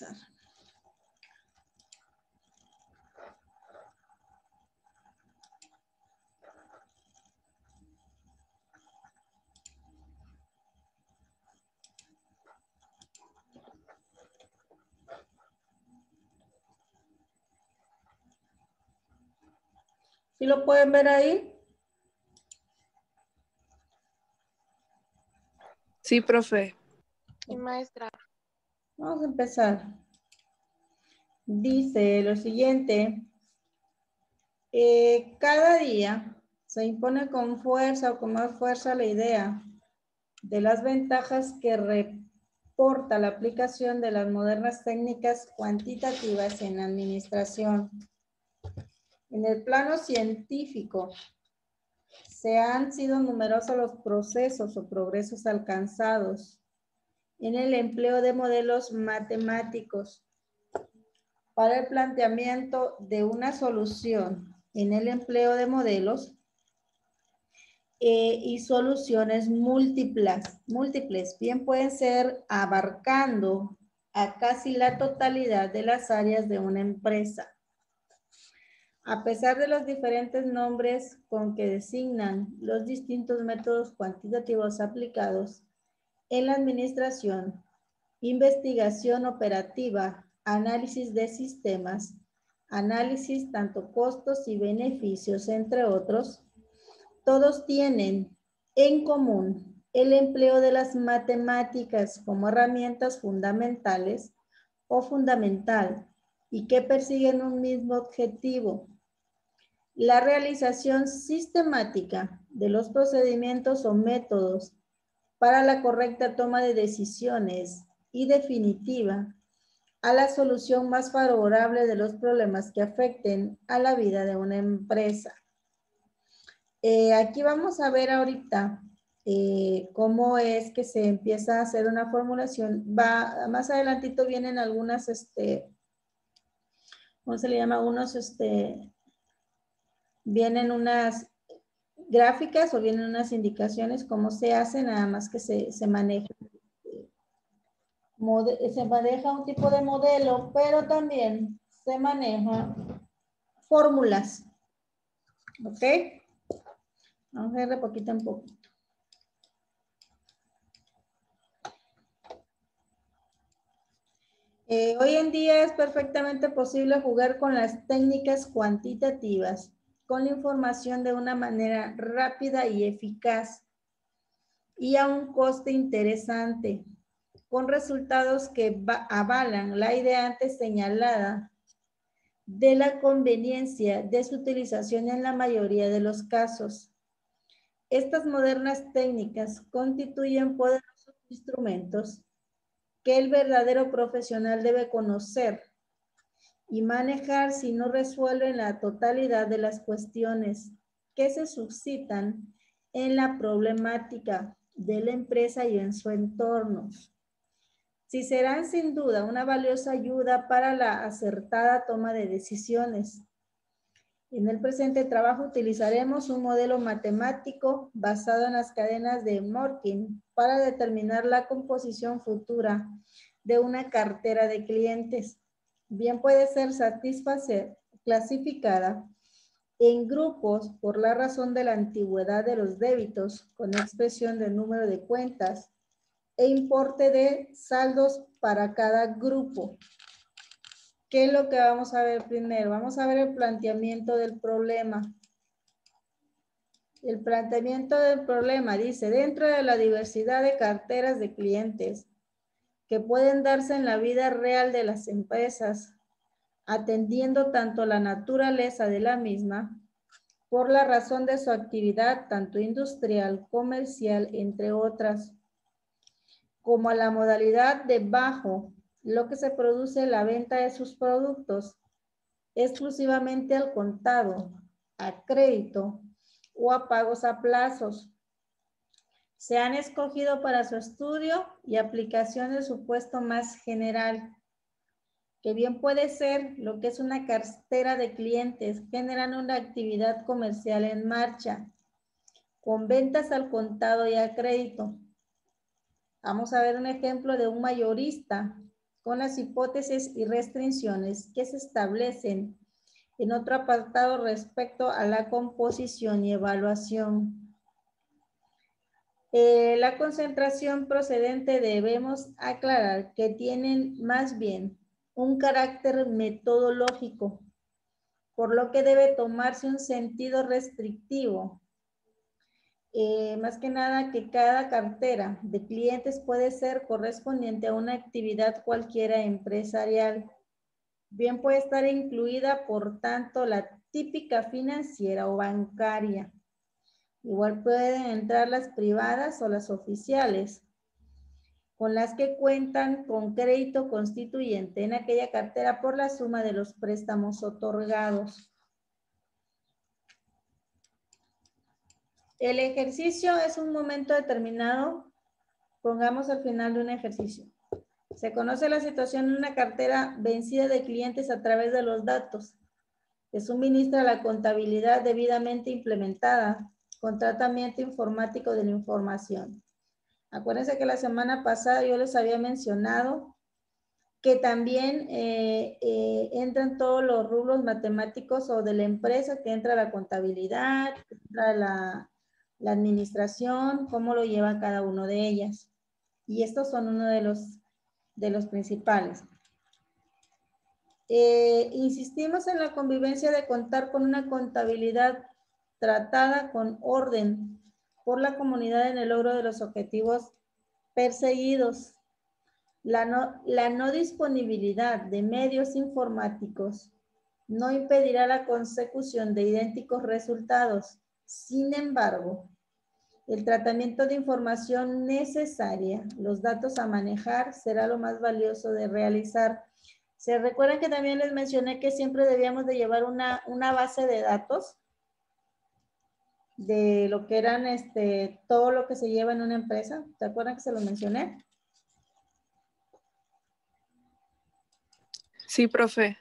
empezar. ¿Sí lo pueden ver ahí? Sí, profe. Sí, maestra. Vamos a empezar. Dice lo siguiente. Cada día se impone con fuerza o con más fuerza la idea de las ventajas que reporta la aplicación de las modernas técnicas cuantitativas en la administración. En el plano científico, se han sido numerosos los procesos o progresos alcanzados en el empleo de modelos matemáticos para el planteamiento de una solución, en el empleo de modelos y soluciones múltiples, bien pueden ser abarcando a casi la totalidad de las áreas de una empresa. A pesar de los diferentes nombres con que designan los distintos métodos cuantitativos aplicados en la administración, investigación operativa, análisis de sistemas, análisis tanto costos y beneficios, entre otros, todos tienen en común el empleo de las matemáticas como herramientas fundamentales o fundamental y que persiguen un mismo objetivo: la realización sistemática de los procedimientos o métodos para la correcta toma de decisiones y definitiva a la solución más favorable de los problemas que afecten a la vida de una empresa. Aquí vamos a ver ahorita cómo es que se empieza a hacer una formulación. Más adelantito vienen algunas, ¿cómo se le llama? Vienen unas gráficas o vienen unas indicaciones cómo se hace, nada más que se maneja. Se maneja un tipo de modelo, pero también se maneja fórmulas. ¿Ok? Vamos a ver de poquito en poquito. Hoy en día es perfectamente posible jugar con las técnicas cuantitativas, con la información de una manera rápida y eficaz y a un coste interesante, con resultados que avalan la idea antes señalada de la conveniencia de su utilización en la mayoría de los casos. Estas modernas técnicas constituyen poderosos instrumentos que el verdadero profesional debe conocer y manejar si no resuelven la totalidad de las cuestiones que se suscitan en la problemática de la empresa y en su entorno. Si serán sin duda una valiosa ayuda para la acertada toma de decisiones. En el presente trabajo utilizaremos un modelo matemático basado en las cadenas de Morkin para determinar la composición futura de una cartera de clientes. Bien puede ser clasificada en grupos por la razón de la antigüedad de los débitos, con expresión del número de cuentas e importe de saldos para cada grupo. ¿Qué es lo que vamos a ver primero? Vamos a ver el planteamiento del problema. El planteamiento del problema dice: dentro de la diversidad de carteras de clientes que pueden darse en la vida real de las empresas, atendiendo tanto la naturaleza de la misma, por la razón de su actividad, tanto industrial, comercial, entre otras, como a la modalidad de bajo, lo que se produce en la venta de sus productos exclusivamente al contado, a crédito o a pagos a plazos. Se han escogido para su estudio y aplicación el supuesto más general, que bien puede ser lo que es una cartera de clientes generando una actividad comercial en marcha, con ventas al contado y a crédito. Vamos a ver un ejemplo de un mayorista con las hipótesis y restricciones que se establecen en otro apartado respecto a la composición y evaluación. La concentración procedente debemos aclarar que tienen más bien un carácter metodológico, por lo que debe tomarse un sentido restrictivo. Más que nada que cada cartera de clientes puede ser correspondiente a una actividad cualquiera empresarial. Bien puede estar incluida, por tanto, la típica financiera o bancaria. Igual pueden entrar las privadas o las oficiales, con las que cuentan con crédito constituyente en aquella cartera por la suma de los préstamos otorgados. El ejercicio es un momento determinado, pongamos al final de un ejercicio. Se conoce la situación en una cartera vencida de clientes a través de los datos que suministra la contabilidad debidamente implementada con tratamiento informático de la información. Acuérdense que la semana pasada yo les había mencionado que también entran todos los rubros matemáticos o de la empresa, que entra la contabilidad, que entra la administración, cómo lo lleva cada uno de ellas. Y estos son uno de los principales. Insistimos en la convivencia de contar con una contabilidad tratada con orden por la comunidad en el logro de los objetivos perseguidos. La no disponibilidad de medios informáticos no impedirá la consecución de idénticos resultados. Sin embargo, el tratamiento de información necesaria, los datos a manejar, será lo más valioso de realizar. ¿Se recuerdan que también les mencioné que siempre debíamos de llevar una base de datos de lo que eran todo lo que se lleva en una empresa? ¿Se acuerdan que se lo mencioné? Sí, profe.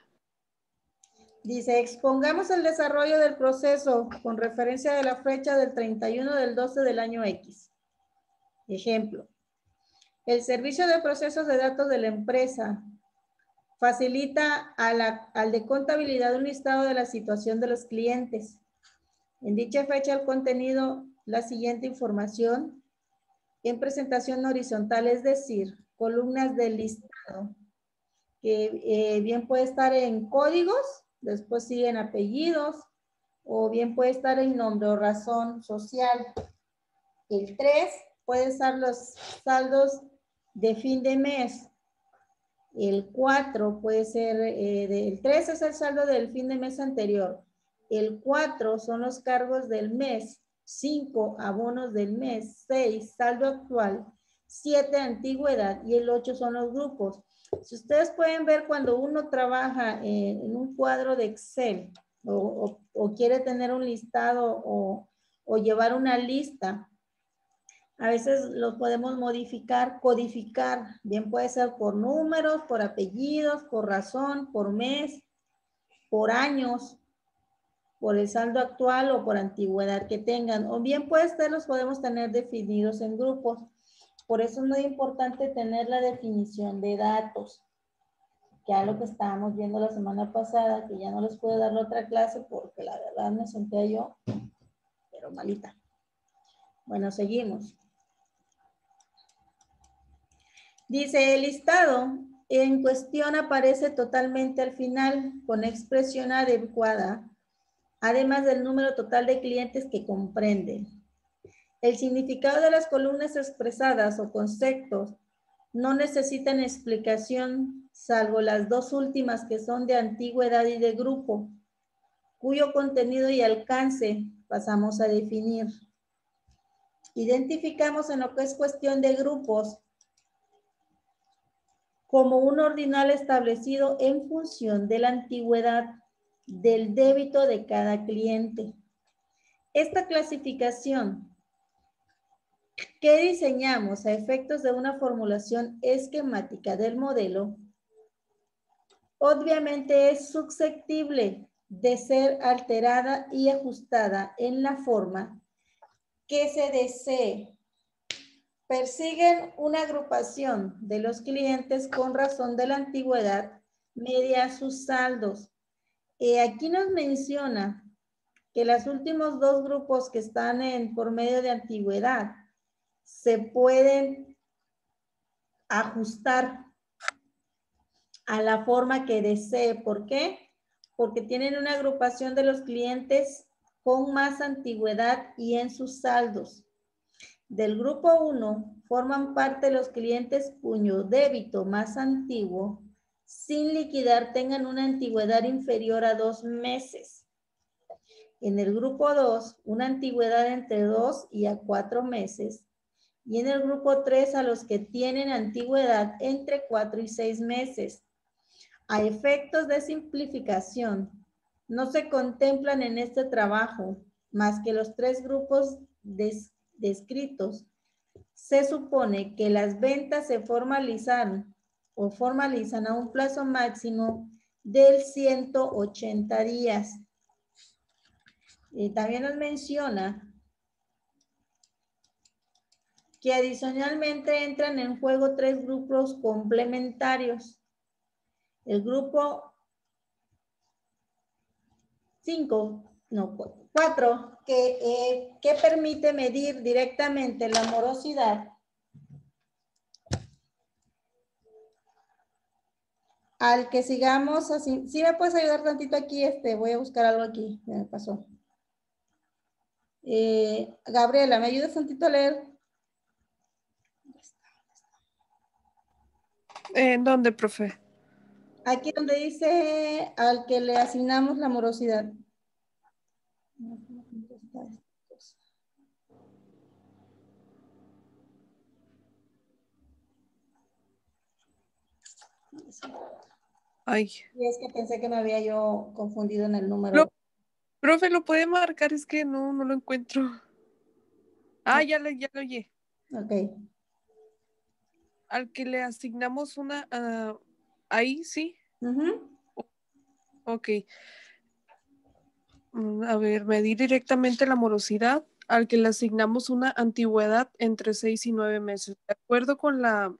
Dice, expongamos el desarrollo del proceso con referencia de la fecha del 31 del 12 del año X. Ejemplo, el servicio de procesos de datos de la empresa facilita al de contabilidad un listado de la situación de los clientes. En dicha fecha el contenido, la siguiente información en presentación horizontal, es decir, columnas del listado, que bien puede estar en códigos, después siguen apellidos, o bien puede estar en nombre o razón social. El 3 puede estar los saldos de fin de mes. El 4 puede ser, el 3 es el saldo del fin de mes anterior. El 4 son los cargos del mes. 5 abonos del mes. 6 saldo actual. 7 antigüedad. Y el 8 son los grupos. Si ustedes pueden ver, cuando uno trabaja en un cuadro de Excel o quiere tener un listado o llevar una lista, a veces los podemos modificar, codificar. Bien puede ser por números, por apellidos, por razón, por mes, por años, por el saldo actual o por antigüedad que tengan. O bien los podemos tener definidos en grupos. Por eso es muy importante tener la definición de datos. Ya lo que estábamos viendo la semana pasada, que ya no les puedo dar la otra clase porque la verdad me sentía yo, pero malita. Bueno, seguimos. Dice, el listado en cuestión aparece totalmente al final con expresión adecuada, además del número total de clientes que comprende. El significado de las columnas expresadas o conceptos no necesitan explicación, salvo las dos últimas, que son de antigüedad y de grupo, cuyo contenido y alcance pasamos a definir. Identificamos en lo que es cuestión de grupos como un ordinal establecido en función de la antigüedad del débito de cada cliente. Esta clasificación que diseñamos a efectos de una formulación esquemática del modelo, obviamente es susceptible de ser alterada y ajustada en la forma que se desee, persiguen una agrupación de los clientes con razón de la antigüedad media sus saldos. Aquí nos menciona que los últimos dos grupos que están por medio de antigüedad se pueden ajustar a la forma que desee. ¿Por qué? Porque tienen una agrupación de los clientes con más antigüedad y en sus saldos. Del grupo 1 forman parte los clientes cuyo débito más antiguo sin liquidar tengan una antigüedad inferior a 2 meses. En el grupo 2, una antigüedad entre 2 y a 4 meses. Y en el grupo 3, a los que tienen antigüedad entre 4 y 6 meses. A efectos de simplificación, no se contemplan en este trabajo más que los tres grupos descritos. Se supone que las ventas se formalizan a un plazo máximo del 180 días. También nos menciona que adicionalmente entran en juego tres grupos complementarios. El grupo 4, que permite medir directamente la morosidad al que sigamos así. ¿Sí me puedes ayudar tantito aquí? Voy a buscar algo aquí, me pasó. Gabriela, ¿me ayudas tantito a leer? ¿En dónde, profe? Aquí donde dice al que le asignamos la morosidad. Ay. Y es que pensé que me había yo confundido en el número. Profe, ¿lo puede marcar? Es que no lo encuentro. Ah, ya lo oye. Ok. Al que le asignamos una... ahí, sí. Ok. A ver, medir directamente la morosidad al que le asignamos una antigüedad entre 6 y 9 meses. De acuerdo con la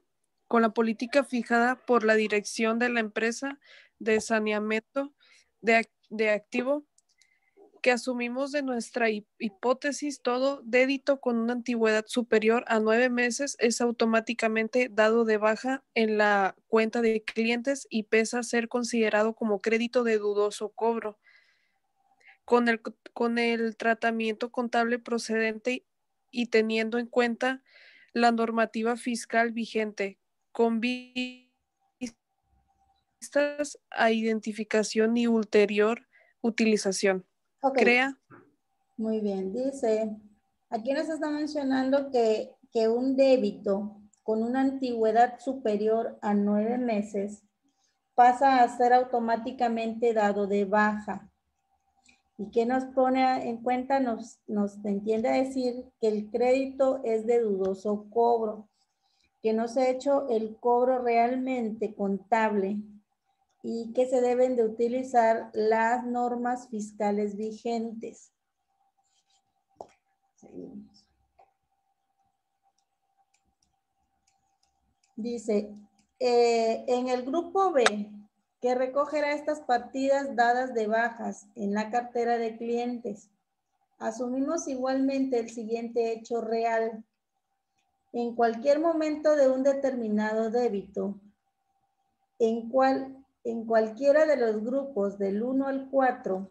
política fijada por la dirección de la empresa de saneamiento de activo, que asumimos de nuestra hipótesis, todo débito con una antigüedad superior a 9 meses es automáticamente dado de baja en la cuenta de clientes y pesa a ser considerado como crédito de dudoso cobro. Con el tratamiento contable procedente y teniendo en cuenta la normativa fiscal vigente, con vistas a identificación y ulterior utilización. Ok. Crea. Muy bien, dice, aquí nos está mencionando que un débito con una antigüedad superior a 9 meses pasa a ser automáticamente dado de baja. ¿Y qué nos pone en cuenta? Nos entiende a decir que el crédito es de dudoso cobro, que no se ha hecho el cobro realmente contable y que se deben de utilizar las normas fiscales vigentes. Seguimos. Dice, en el grupo B, que recogerá estas partidas dadas de bajas en la cartera de clientes, asumimos igualmente el siguiente hecho real. En cualquier momento de un determinado débito, en cualquiera de los grupos del 1 al 4,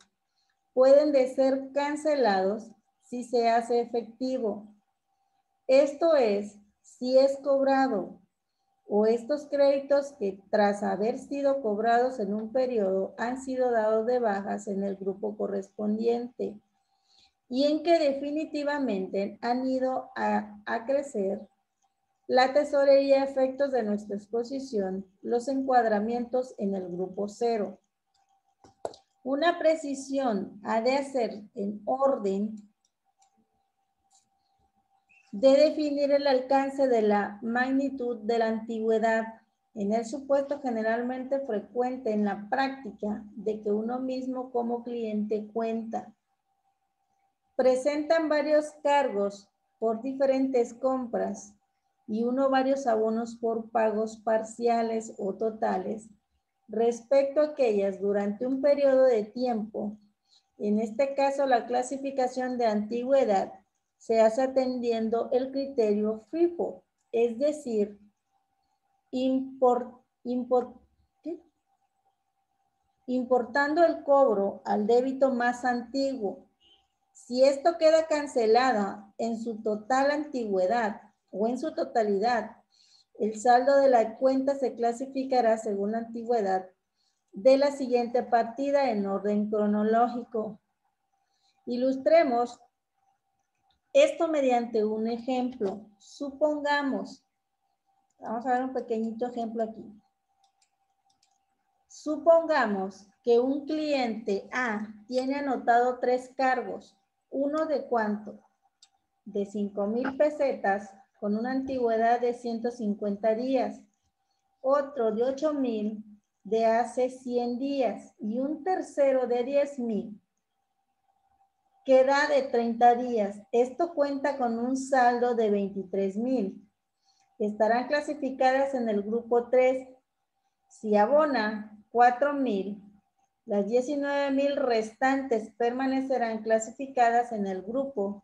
pueden de ser cancelados si se hace efectivo. Esto es, si es cobrado o estos créditos que tras haber sido cobrados en un periodo han sido dados de bajas en el grupo correspondiente y en que definitivamente han ido a crecer la tesorería a efectos de nuestra exposición, los encuadramientos en el grupo 0. Una precisión ha de hacer en orden de definir el alcance de la magnitud de la antigüedad en el supuesto generalmente frecuente en la práctica de que uno mismo como cliente cuenta. Presentan varios cargos por diferentes compras y uno o varios abonos por pagos parciales o totales respecto a aquellas durante un periodo de tiempo. En este caso, la clasificación de antigüedad se hace atendiendo el criterio FIFO, es decir, importando el cobro al débito más antiguo. Si esto queda cancelado en su total antigüedad o en su totalidad, el saldo de la cuenta se clasificará según la antigüedad de la siguiente partida en orden cronológico. Ilustremos esto mediante un ejemplo. Supongamos, vamos a ver un pequeñito ejemplo aquí. Supongamos que un cliente A tiene anotado 3 cargos. Uno de ¿cuánto? De 5,000 pesetas con una antigüedad de 150 días. Otro de 8,000 de hace 100 días. Y un tercero de 10,000 que da de 30 días. Esto cuenta con un saldo de 23,000. Estarán clasificadas en el grupo 3. Si abona 4,000, las 19,000 restantes permanecerán clasificadas en el grupo,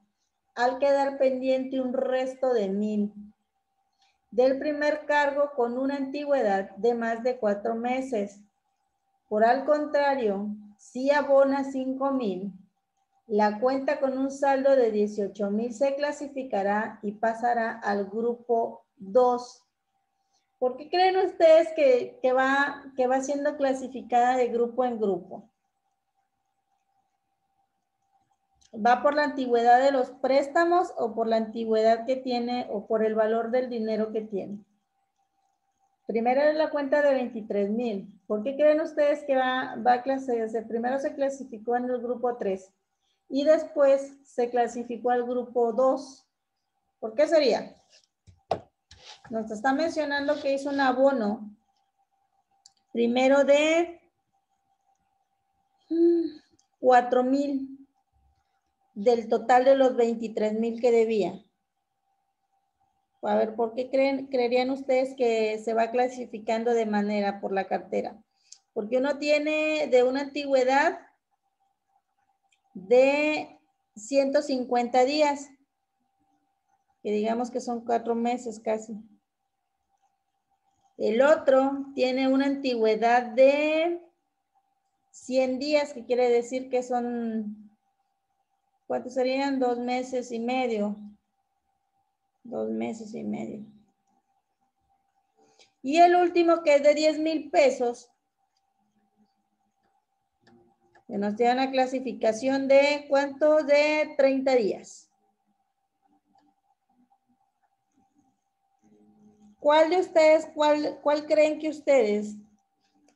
al quedar pendiente un resto de 1,000 del primer cargo con una antigüedad de más de 4 meses. Por al contrario, si abona 5,000, la cuenta con un saldo de 18,000 se clasificará y pasará al grupo 2. ¿Por qué creen ustedes que va siendo clasificada de grupo en grupo? ¿Va por la antigüedad de los préstamos o por la antigüedad que tiene o por el valor del dinero que tiene? Primero es la cuenta de 23,000. ¿Por qué creen ustedes que va a clasificarse? Primero se clasificó en el grupo 3 y después se clasificó al grupo 2. ¿Por qué sería? Nos está mencionando que hizo un abono primero de 4,000 del total de los 23,000 que debía. A ver, ¿por qué creerían ustedes que se va clasificando de manera por la cartera? Porque uno tiene de una antigüedad de 150 días, que digamos que son 4 meses casi. El otro tiene una antigüedad de 100 días, que quiere decir que son, ¿cuántos serían? 2 meses y medio. 2 meses y medio. Y el último, que es de 10,000 pesos, que nos tiene una clasificación de ¿cuánto? De 30 días. ¿Cuál de ustedes, cuál creen que ustedes,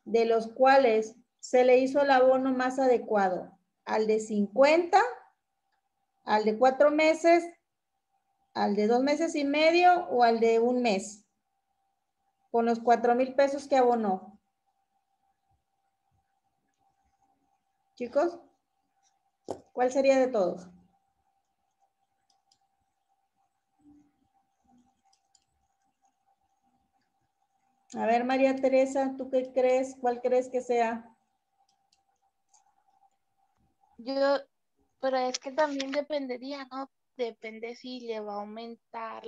de los cuales se le hizo el abono más adecuado? ¿Al de 50? ¿Al de 4 meses? ¿Al de 2 meses y medio? ¿O al de 1 mes? Con los 4,000 pesos que abonó. Chicos, ¿cuál sería de todos? A ver, María Teresa, ¿tú qué crees? ¿Cuál crees que sea? Pero es que también dependería, ¿no? Depende si le va a aumentar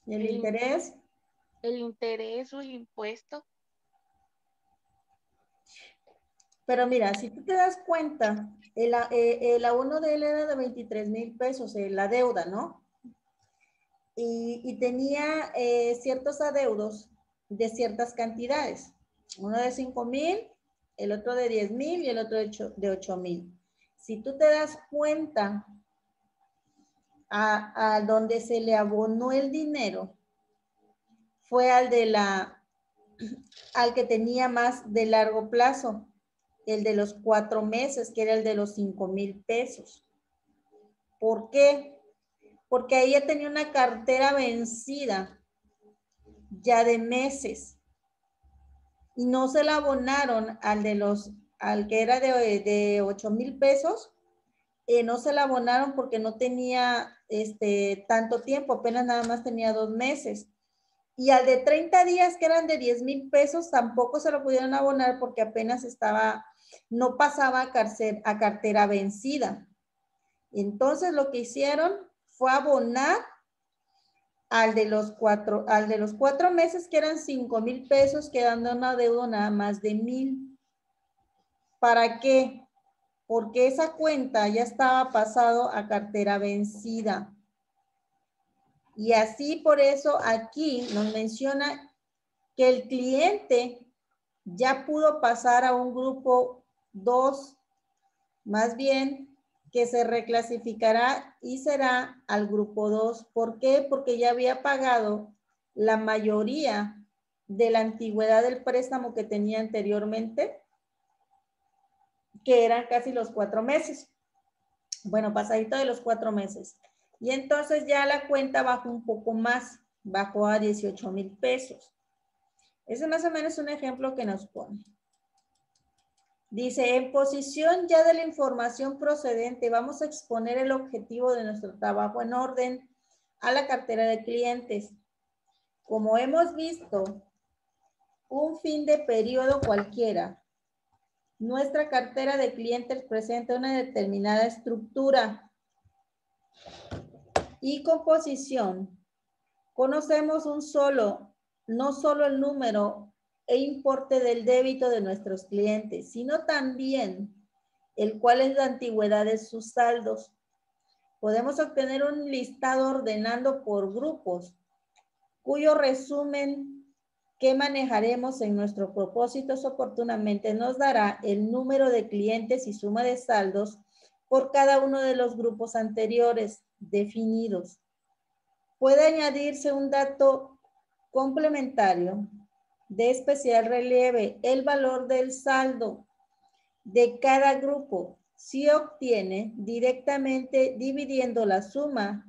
¿El interés? el interés o el impuesto. Pero mira, si tú te das cuenta, el abono de él era de 23,000 pesos, la deuda, ¿no? Y tenía ciertos adeudos de ciertas cantidades. Uno de 5,000, el otro de 10,000 y el otro de 8,000. Si tú te das cuenta a donde se le abonó el dinero, fue al que tenía más de largo plazo, el de los 4 meses, que era el de los 5,000 pesos. ¿Por qué? Porque ahí ya tenía una cartera vencida ya de meses y no se la abonaron al que era de 8,000 pesos, no se la abonaron porque no tenía tanto tiempo, apenas nada más tenía 2 meses. Y al de 30 días, que eran de 10,000 pesos, tampoco se lo pudieron abonar porque apenas no pasaba a cartera vencida. Entonces lo que hicieron fue abonar al de los 4 meses, que eran 5,000 pesos, quedando una deuda nada más de 1,000. ¿Para qué? Porque esa cuenta ya estaba pasado a cartera vencida. Y así, por eso aquí nos menciona que el cliente ya pudo pasar a un grupo 2, más bien que se reclasificará y será al grupo 2. ¿Por qué? Porque ya había pagado la mayoría de la antigüedad del préstamo que tenía anteriormente, que eran casi los 4 meses. Bueno, pasadito de los 4 meses. Y entonces ya la cuenta bajó un poco más, bajó a 18,000 pesos. Ese es más o menos un ejemplo que nos pone. Dice, en posición ya de la información procedente, vamos a exponer el objetivo de nuestro trabajo en orden a la cartera de clientes. Como hemos visto, un fin de periodo cualquiera, nuestra cartera de clientes presenta una determinada estructura y composición. Conocemos no solo el número e importe del débito de nuestros clientes, sino también el cual es la antigüedad de sus saldos. Podemos obtener un listado ordenando por grupos, cuyo resumen que manejaremos en nuestros propósitos oportunamente nos dará el número de clientes y suma de saldos por cada uno de los grupos anteriores definidos. Puede añadirse un dato complementario de especial relieve, el valor del saldo de cada grupo se obtiene directamente dividiendo la suma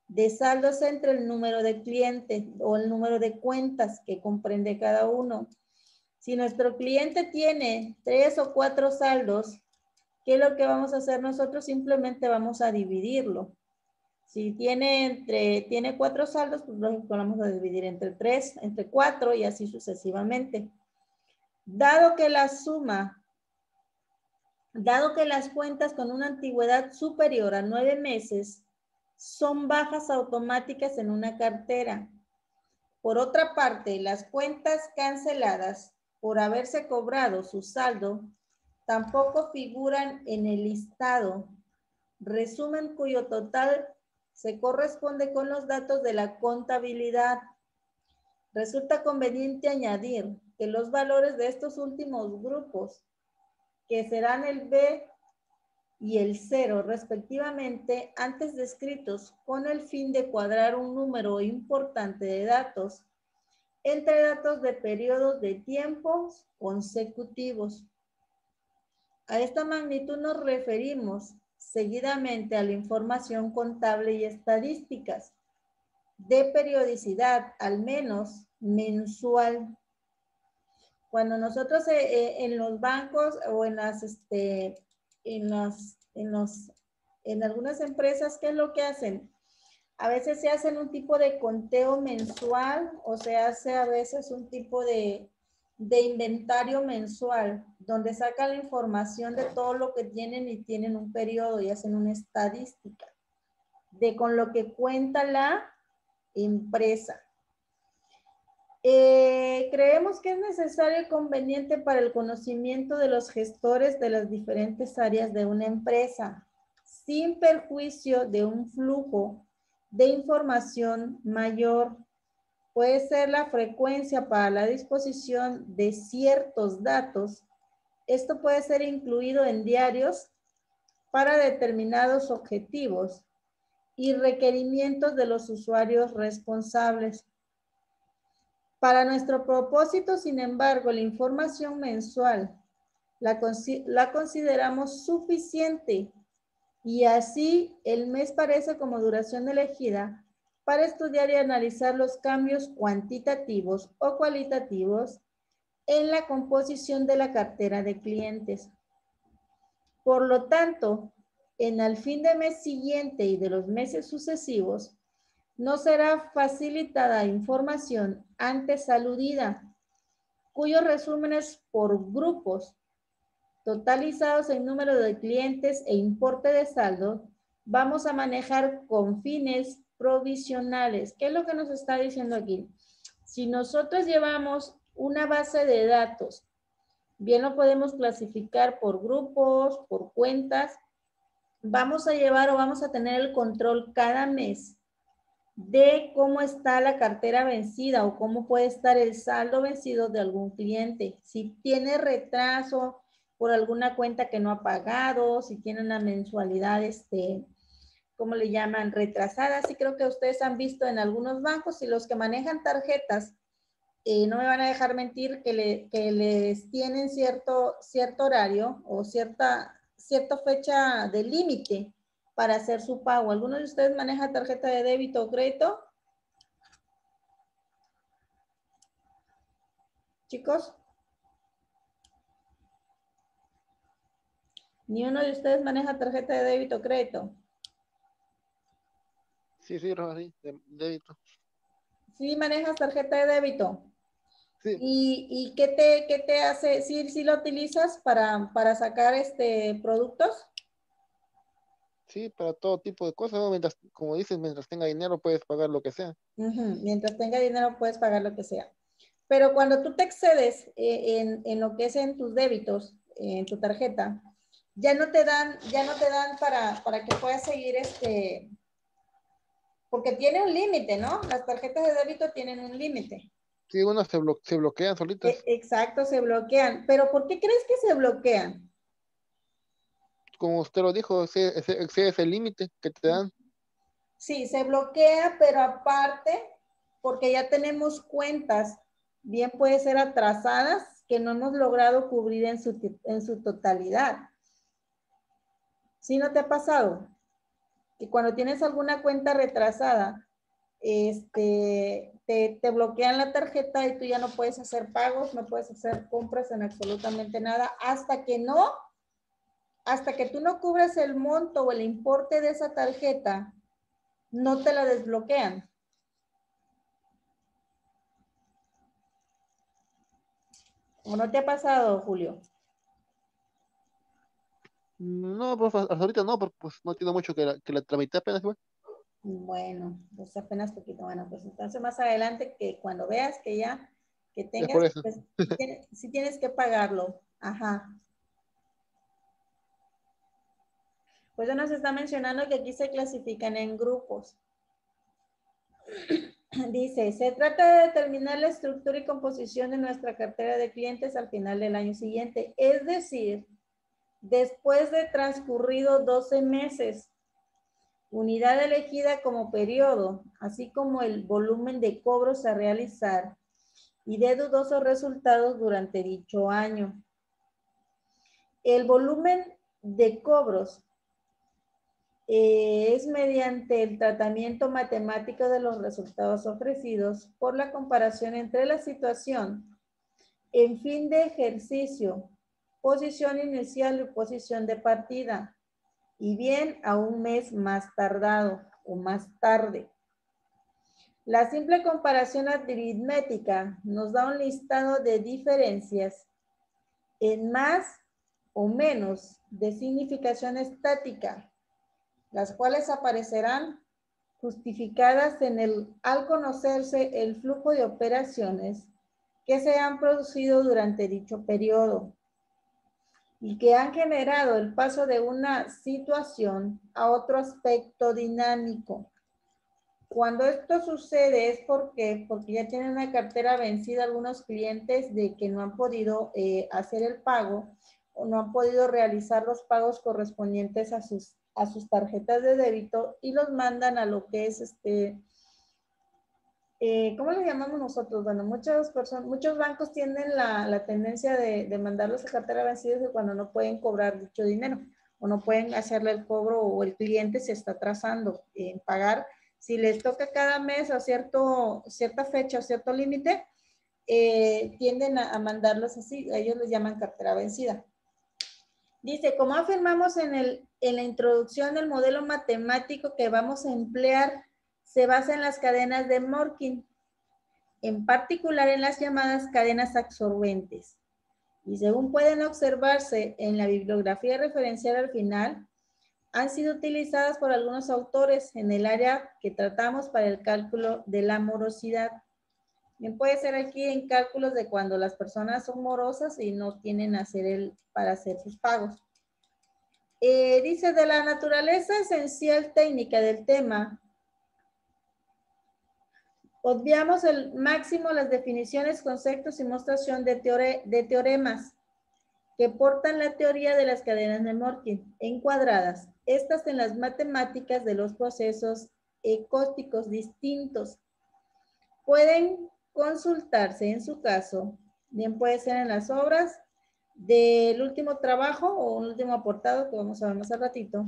de saldos entre el número de clientes o el número de cuentas que comprende cada uno. Si nuestro cliente tiene 3 o 4 saldos, ¿qué es lo que vamos a hacer nosotros? Simplemente vamos a dividirlo. Si tiene 4 saldos, pues lógico, vamos a dividir entre 3, entre 4 y así sucesivamente. Dado que las cuentas con una antigüedad superior a 9 meses son bajas automáticas en una cartera. Por otra parte, las cuentas canceladas por haberse cobrado su saldo tampoco figuran en el listado, resumen cuyo total se corresponde con los datos de la contabilidad. Resulta conveniente añadir que los valores de estos últimos grupos, que serán el B y el 0 respectivamente, antes descritos con el fin de cuadrar un número importante de datos entre datos de periodos de tiempos consecutivos. A esta magnitud nos referimos seguidamente a la información contable y estadísticas de periodicidad, al menos mensual. Cuando nosotros en los bancos o en algunas empresas, ¿qué es lo que hacen? A veces se hacen un tipo de conteo mensual o se hace a veces un tipo de inventario mensual, donde sacan la información de todo lo que tienen y tienen un periodo y hacen una estadística de con lo que cuenta la empresa. Creemos que es necesario y conveniente para el conocimiento de los gestores de las diferentes áreas de una empresa, sin perjuicio de un flujo de información mayor. Puede ser la frecuencia para la disposición de ciertos datos. Esto puede ser incluido en diarios para determinados objetivos y requerimientos de los usuarios responsables. Para nuestro propósito, sin embargo, la información mensual la consideramos suficiente y así el mes parece como duración elegida para estudiar y analizar los cambios cuantitativos o cualitativos en la composición de la cartera de clientes. Por lo tanto, en el fin de mes siguiente y de los meses sucesivos, no será facilitada información antes aludida, cuyos resúmenes por grupos totalizados en número de clientes e importe de saldo, vamos a manejar con fines provisionales. ¿Qué es lo que nos está diciendo aquí? Si nosotros llevamos una base de datos, bien lo podemos clasificar por grupos, por cuentas, vamos a llevar o vamos a tener el control cada mes de cómo está la cartera vencida o cómo puede estar el saldo vencido de algún cliente. Si tiene retraso por alguna cuenta que no ha pagado, si tiene una mensualidad, ¿cómo le llaman? Retrasada. Sí, creo que ustedes han visto en algunos bancos y los que manejan tarjetas, no me van a dejar mentir que les tienen cierto horario o cierta fecha de límite para hacer su pago. ¿Alguno de ustedes maneja tarjeta de débito o crédito? Chicos. ¿Ni uno de ustedes maneja tarjeta de débito o crédito? Sí, Rafa, sí, de débito. Sí, manejas tarjeta de débito. Sí. ¿Y qué te hace? ¿Sí lo utilizas para sacar productos? Sí, para todo tipo de cosas, ¿no? Mientras, como dices, mientras tenga dinero puedes pagar lo que sea. Mientras tenga dinero puedes pagar lo que sea. Pero cuando tú te excedes en lo que es en tus débitos, en tu tarjeta, ya no te dan para que puedas seguir porque tiene un límite, ¿no? Las tarjetas de débito tienen un límite. Sí, unas se bloquean solitas. Exacto, se bloquean. ¿Pero por qué crees que se bloquean? Como usted lo dijo, ese es el límite que te dan. Sí, se bloquea, pero aparte, porque ya tenemos cuentas, bien puede ser atrasadas, que no hemos logrado cubrir en su totalidad. ¿Sí no te ha pasado? Que cuando tienes alguna cuenta retrasada, te bloquean la tarjeta y tú ya no puedes hacer pagos, no puedes hacer compras en absolutamente nada, hasta que tú no cubras el monto o el importe de esa tarjeta, no te la desbloquean. ¿O no te ha pasado, Julio? No, pues hasta ahorita no, porque pues no tiene mucho que la tramité apenas, güey. Bueno, pues apenas poquito. Bueno, pues entonces más adelante que cuando veas que Es tengas, por eso. pues sí tienes que pagarlo. Ajá. Pues ya nos está mencionando que aquí se clasifican en grupos. Dice, se trata de determinar la estructura y composición de nuestra cartera de clientes al final del año siguiente. Es decir, después de transcurrido 12 meses, unidad elegida como periodo, así como el volumen de cobros a realizar y de dudosos resultados durante dicho año. El volumen de cobros es mediante el tratamiento matemático de los resultados ofrecidos por la comparación entre la situación en fin de ejercicio, posición inicial y posición de partida, y bien a un mes más tardado o más tarde. La simple comparación aritmética nos da un listado de diferencias en más o menos de significación estática, las cuales aparecerán justificadas al conocerse el flujo de operaciones que se han producido durante dicho periodo y que han generado el paso de una situación a otro aspecto dinámico. Cuando esto sucede es porque ya tienen una cartera vencida algunos clientes de que no han podido hacer el pago o no han podido realizar los pagos correspondientes a sus tarjetas de débito y los mandan a lo que es ¿cómo le llamamos nosotros? Bueno, muchos bancos tienen la tendencia de mandarlos a cartera vencida cuando no pueden cobrar dicho dinero o no pueden hacerle el cobro o el cliente se está atrasando en pagar. Si les toca cada mes a cierta fecha o cierto límite, tienden a mandarlos así, a ellos les llaman cartera vencida. Dice, como afirmamos en la introducción, el modelo matemático que vamos a emplear se basa en las cadenas de Morkin, en particular en las llamadas cadenas absorbentes. Y según pueden observarse en la bibliografía referencial al final, han sido utilizadas por algunos autores en el área que tratamos para el cálculo de la morosidad. Bien, puede ser aquí en cálculos de cuando las personas son morosas y no tienen para hacer sus pagos. Dice, de la naturaleza esencial técnica del tema, obviamos el máximo las definiciones, conceptos y mostración de teoremas que portan la teoría de las cadenas de Morkin, encuadradas, estas en las matemáticas de los procesos ecósticos distintos. Pueden consultarse en su caso, bien puede ser en las obras del último trabajo o un último aportado que vamos a ver más al ratito.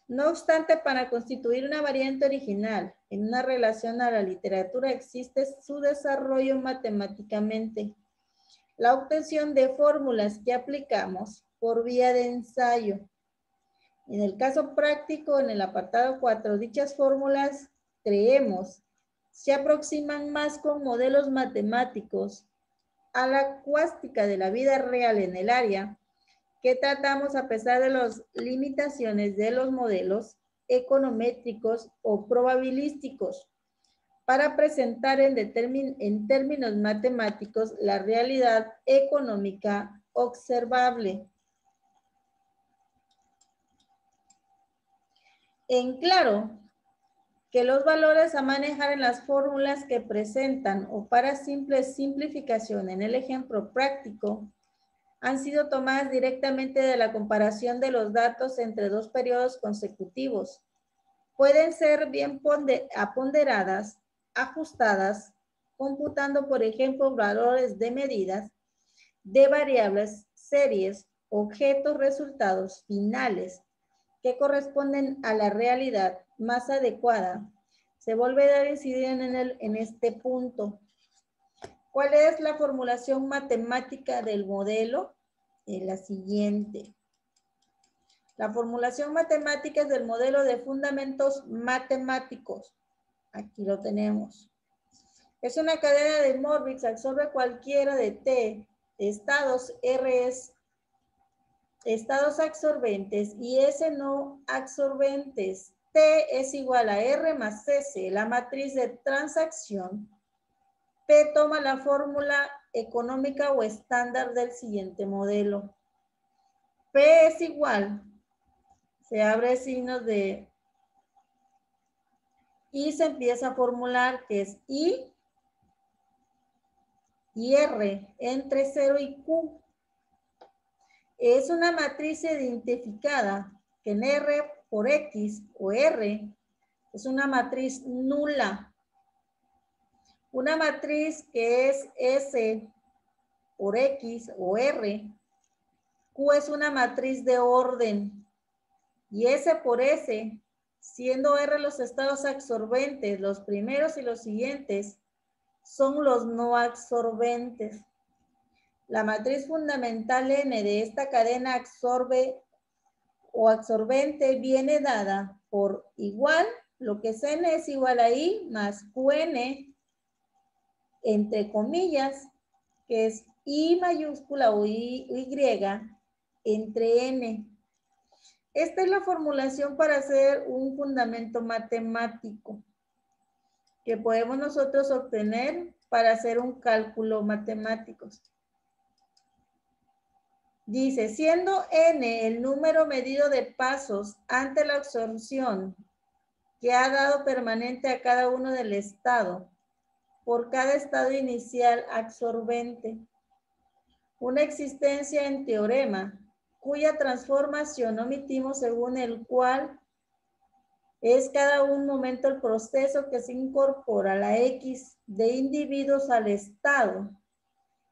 No obstante, para constituir una variante original en una relación a la literatura existe su desarrollo matemáticamente. La obtención de fórmulas que aplicamos por vía de ensayo. En el caso práctico, en el apartado 4, dichas fórmulas, creemos, se aproximan más con modelos matemáticos a la cuástica de la vida real en el área que tratamos a pesar de las limitaciones de los modelos econométricos o probabilísticos para presentar en términos matemáticos la realidad económica observable. En claro, que los valores a manejar en las fórmulas que presentan o para simple simplificación en el ejemplo práctico han sido tomadas directamente de la comparación de los datos entre dos periodos consecutivos. Pueden ser bien ponderadas, ajustadas, computando, por ejemplo, valores de medidas de variables, series, objetos, resultados finales que corresponden a la realidad más adecuada. Se volverá a incidir en este punto. ¿Cuál es la formulación matemática del modelo? Es la siguiente. La formulación matemática del modelo de fundamentos matemáticos. Aquí lo tenemos. Es una cadena de Morvix, absorbe cualquiera de T, estados R es estados absorbentes y S no absorbentes. T es igual a R más S, la matriz de transacción. P toma la fórmula económica o estándar del siguiente modelo. P es igual, se abre signos de y se empieza a formular que es I y R entre 0 y Q. Es una matriz identificada que en R por X o R es una matriz nula. Una matriz que es S por X o R, Q es una matriz de orden. Y S por S, siendo R los estados absorbentes, los primeros y los siguientes, son los no absorbentes. La matriz fundamental N de esta cadena absorbe o absorbente viene dada por igual, lo que es N es igual a I más QN, entre comillas, que es I mayúscula o Y entre N. Esta es la formulación para hacer un fundamento matemático que podemos nosotros obtener para hacer un cálculo matemático. Dice, siendo N el número medido de pasos ante la absorción que ha dado permanente a cada uno del estado, por cada estado inicial absorbente, una existencia en teorema, cuya transformación omitimos según el cual es cada un momento el proceso que se incorpora la X de individuos al estado,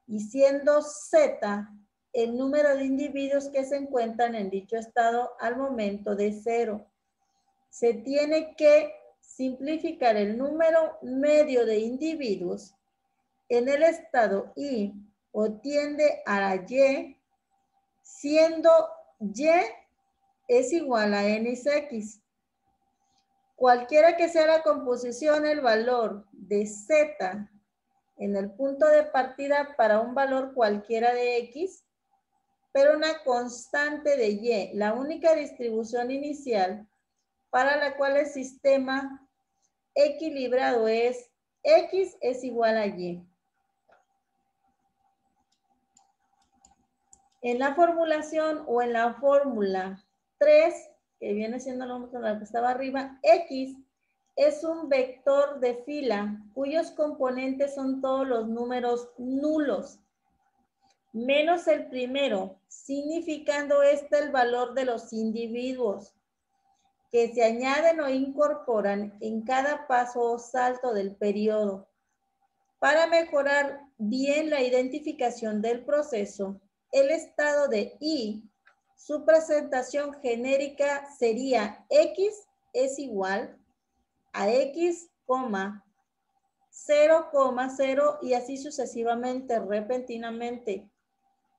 y siendo Z el número de individuos que se encuentran en dicho estado al momento de 0. Se tiene que simplificar el número medio de individuos en el estado I o tiende a la Y, siendo Y es igual a nx. Cualquiera que sea la composición, el valor de z en el punto de partida para un valor cualquiera de x, pero una constante de y, la única distribución inicial para la cual el sistema equilibrado es x es igual a y. En la formulación o en la fórmula 3, que viene siendo la que estaba arriba, x es un vector de fila cuyos componentes son todos los números nulos, menos el primero, significando el valor de los individuos que se añaden o incorporan en cada paso o salto del periodo. Para mejorar bien la identificación del proceso, el estado de I, su presentación genérica sería X es igual a X, 0,0 y así sucesivamente, repentinamente.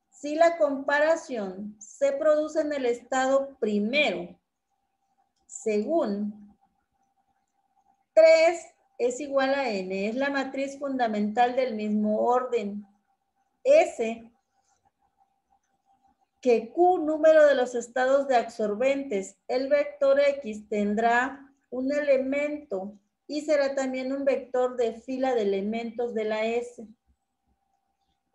Si la comparación se produce en el estado primero, según 3 es igual a n, es la matriz fundamental del mismo orden. S, que Q número de los estados de absorbentes, el vector X tendrá un elemento y será también un vector de fila de elementos de la S.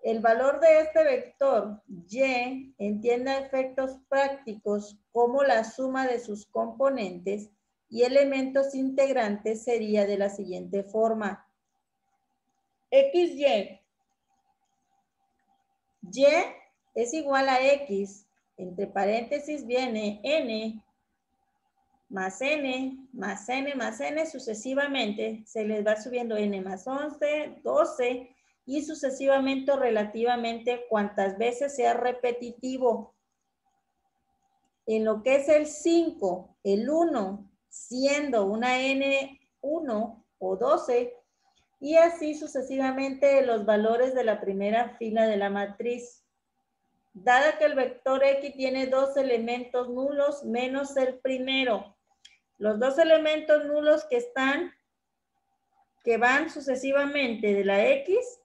El valor de este vector Y entiende a efectos prácticos como la suma de sus componentes y elementos integrantes sería de la siguiente forma. XY. Y es igual a X, entre paréntesis viene N, más N, más N, más N, sucesivamente se les va subiendo N más 11, 12 y sucesivamente relativamente cuantas veces sea repetitivo. En lo que es el 5, el 1, siendo una N1 o 12, y así sucesivamente los valores de la primera fila de la matriz. Dada que el vector X tiene dos elementos nulos menos el primero. Los dos elementos nulos que van sucesivamente de la X,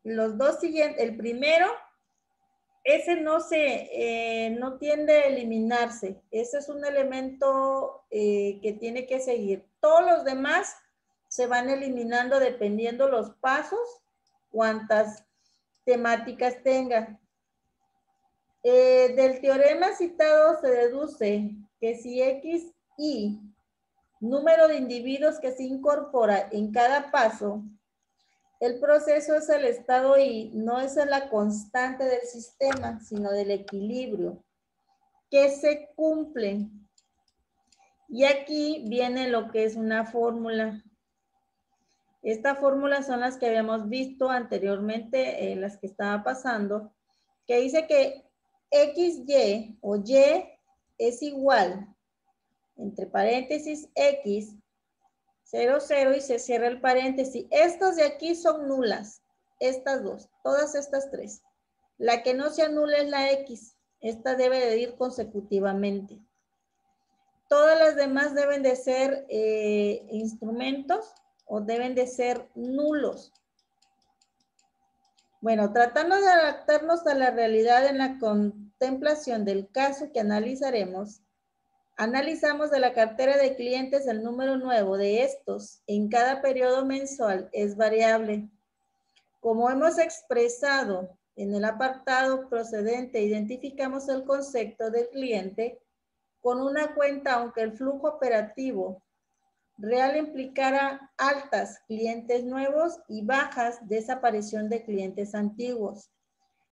los dos siguientes, el primero, ese no tiende a eliminarse. Ese es un elemento que tiene que seguir. Todos los demás se van eliminando dependiendo los pasos, cuántas temáticas tengan. Del teorema citado se deduce que si X, Y, número de individuos que se incorpora en cada paso, el proceso es el estado Y, no es la constante del sistema, sino del equilibrio, que se cumple. Y aquí viene lo que es una fórmula. Estas fórmulas son las que habíamos visto anteriormente, las que estaba pasando, que dice que XY o Y es igual, entre paréntesis X, 0, 0 y se cierra el paréntesis. Estas de aquí son nulas, estas dos, todas estas tres. La que no sea nula es la X, esta debe de ir consecutivamente. Todas las demás deben de ser instrumentos o deben de ser nulos. Bueno, tratando de adaptarnos a la realidad en la contemplación del caso que analizaremos, analizamos de la cartera de clientes el número nuevo de estos en cada periodo mensual es variable. Como hemos expresado en el apartado procedente, identificamos el concepto del cliente con una cuenta, aunque el flujo operativo real implicara altas clientes nuevos y bajas desaparición de clientes antiguos.